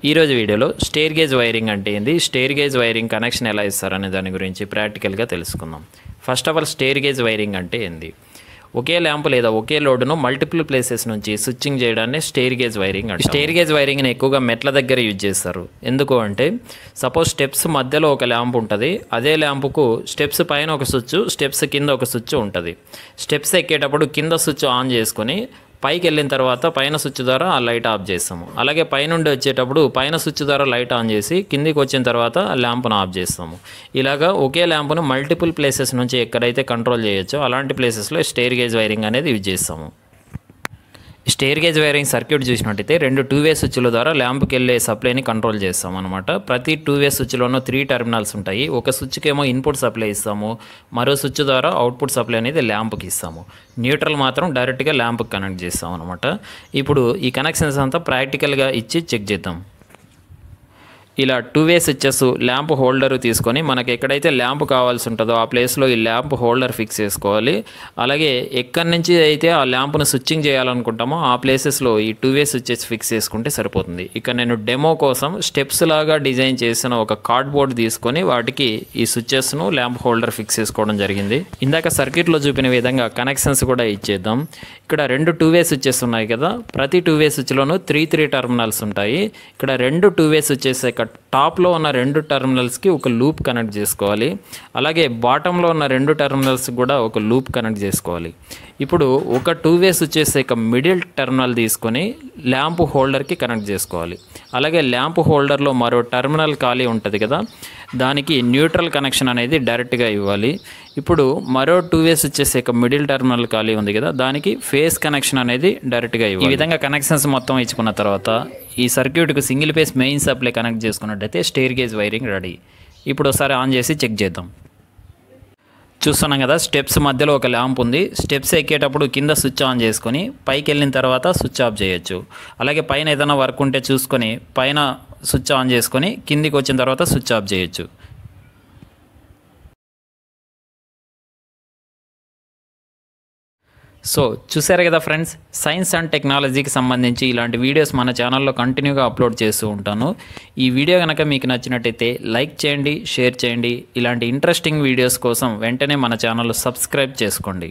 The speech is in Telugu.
ఈరోజు వీడియోలో స్టెయిర్ గేజ్ వైరింగ్ అంటే ఏంది, స్టెయిర్ గేజ్ వైరింగ్ కనెక్షన్ ఎలా ఇస్తారనే దాని గురించి ప్రాక్టికల్గా తెలుసుకుందాం. First of all stair gauge wiring అంటే ఏంది? ఒకే ల్యాంప్ లేదా ఒకే లోడ్ను మల్టిపుల్ ప్లేసెస్ నుంచి స్విచ్చింగ్ చేయడాన్ని స్టెయిర్ గేజ్ వైరింగ్ అంటే. స్టెయిర్ గేజ్ వైరింగ్ని ఎక్కువగా మెట్ల దగ్గర యూజ్ చేస్తారు. ఎందుకు అంటే సపోజ్ స్టెప్స్ మధ్యలో ఒక ల్యాంప్ ఉంటుంది, అదే ల్యాంపుకు స్టెప్స్ పైన ఒక స్విచ్, స్టెప్స్ కింద ఒక స్విచ్ ఉంటుంది. స్టెప్స్ ఎక్కేటప్పుడు కింద స్విచ్ ఆన్ చేసుకొని పైకి వెళ్ళిన తర్వాత పైన స్విచ్ ద్వారా ఆ లైట్ ఆఫ్ చేస్తాము. అలాగే పైనుండి వచ్చేటప్పుడు పైన స్విచ్ ద్వారా లైట్ ఆన్ చేసి కిందికి వచ్చిన తర్వాత ల్యాంప్ను ఆఫ్ చేస్తాము. ఇలాగా ఒకే ల్యాంప్ను మల్టిపుల్ ప్లేసెస్ నుంచి ఎక్కడైతే కంట్రోల్ చేయొచ్చో అలాంటి ప్లేసెస్లో స్టెయిర్ గేజ్ వైరింగ్ అనేది యూజ్ చేస్తాము. స్టెయిర్ గేజ్ వైరింగ్ సర్క్యూట్ చూసినట్టయితే 2 2-వే స్విచ్ల ద్వారా ల్యాంప్కి వెళ్ళే సప్లైని కంట్రోల్ చేస్తాం అనమాట. ప్రతి 2-వే స్విచ్లోనూ 3 టెర్మినల్స్ ఉంటాయి. ఒక స్విచ్కి ఏమో ఇన్పుట్ సప్లై ఇస్తాము, మరో స్విచ్ ద్వారా అవుట్పుట్ సప్లై అనేది ల్యాంప్కి ఇస్తాము. న్యూట్రల్ మాత్రం డైరెక్ట్గా ల్యాంప్కి కనెక్ట్ చేస్తాం అనమాట. ఇప్పుడు ఈ కనెక్షన్స్ అంతా ప్రాక్టికల్గా ఇచ్చి చెక్ చేద్దాం. ఇలా 2-వే స్విచ్చెస్ ల్యాంప్ హోల్డర్ తీసుకొని మనకి ఎక్కడైతే ల్యాంప్ కావాల్సి ఉంటుందో ఆ ప్లేస్లో ఈ ల్యాంప్ హోల్డర్ ఫిక్స్ చేసుకోవాలి. అలాగే ఎక్కడి నుంచి అయితే ఆ ల్యాంప్ను స్విచ్చింగ్ చేయాలనుకుంటామో ఆ ప్లేసెస్లో ఈ 2-వే స్విచ్చెస్ ఫిక్స్ చేసుకుంటే సరిపోతుంది. ఇక నేను డెమో కోసం స్టెప్స్ లాగా డిజైన్ చేసిన ఒక కార్డ్బోర్డ్ తీసుకొని వాటికి ఈ స్విచ్చెస్ను ల్యాంప్ హోల్డర్ ఫిక్స్ చేసుకోవడం జరిగింది. ఇందాక సర్క్యూట్లో చూపిన విధంగా కనెక్షన్స్ కూడా ఇచ్చేద్దాం. ఇక్కడ 2 2-వే స్విచ్చెస్ ఉన్నాయి కదా, ప్రతి 2-వే స్విచ్లోనూ 3 టెర్మినల్స్ ఉంటాయి. ఇక్కడ 2 2-వే స్విచ్చెస్ టాప్లో ఉన్న 2 టెర్మినల్స్కి ఒక లూప్ కనెక్ట్ చేసుకోవాలి. అలాగే బాటంలో ఉన్న 2 టెర్మినల్స్ కూడా ఒక లూప్ కనెక్ట్ చేసుకోవాలి. ఇప్పుడు ఒక 2-వే స్విచ్చెస్ యొక్క మిడిల్ టెర్మినల్ తీసుకొని ల్యాంప్ హోల్డర్కి కనెక్ట్ చేసుకోవాలి. అలాగే ల్యాంప్ హోల్డర్లో మరో టెర్మినల్ ఖాళీ ఉంటుంది కదా, దానికి న్యూట్రల్ కనెక్షన్ అనేది డైరెక్ట్గా ఇవ్వాలి. ఇప్పుడు మరో 2-వే స్విచ్చెస్ యొక్క మిడిల్ టెర్మినల్ ఖాళీ ఉంది కదా, దానికి ఫేస్ కనెక్షన్ అనేది డైరెక్ట్గా ఇవ్వాలి. ఈ విధంగా కనెక్షన్స్ మొత్తం ఇచ్చుకున్న తర్వాత ఈ సర్క్యూట్కి single phase main supply connect చేసుకున్నట్టయితే స్టెయిర్ గేజ్ వైరింగ్ రెడీ. ఇప్పుడు ఒకసారి ఆన్ చేసి చెక్ చేద్దాం. చూస్తున్నాం కదా, స్టెప్స్ మధ్యలో ఒక ల్యాంప్ ఉంది. స్టెప్స్ ఎక్కేటప్పుడు కింద స్విచ్ ఆన్ చేసుకొని పైకి వెళ్ళిన తర్వాత స్విచ్ ఆఫ్ చేయొచ్చు. అలాగే పైన ఏదైనా వర్క్ ఉంటే చూసుకొని పైన స్విచ్ ఆన్ చేసుకొని కిందికి వచ్చిన తర్వాత స్విచ్ ఆఫ్ చేయొచ్చు. సో చూసారు కదా ఫ్రెండ్స్, సైన్స్ అండ్ టెక్నాలజీకి సంబంధించి ఇలాంటి వీడియోస్ మన ఛానల్లో కంటిన్యూగా అప్లోడ్ చేస్తూ ఉంటాను. ఈ వీడియో కనుక మీకు నచ్చినట్టయితే లైక్ చేయండి, షేర్ చేయండి. ఇలాంటి ఇంట్రెస్టింగ్ వీడియోస్ కోసం వెంటనే మన ఛానల్ సబ్స్క్రైబ్ చేసుకోండి.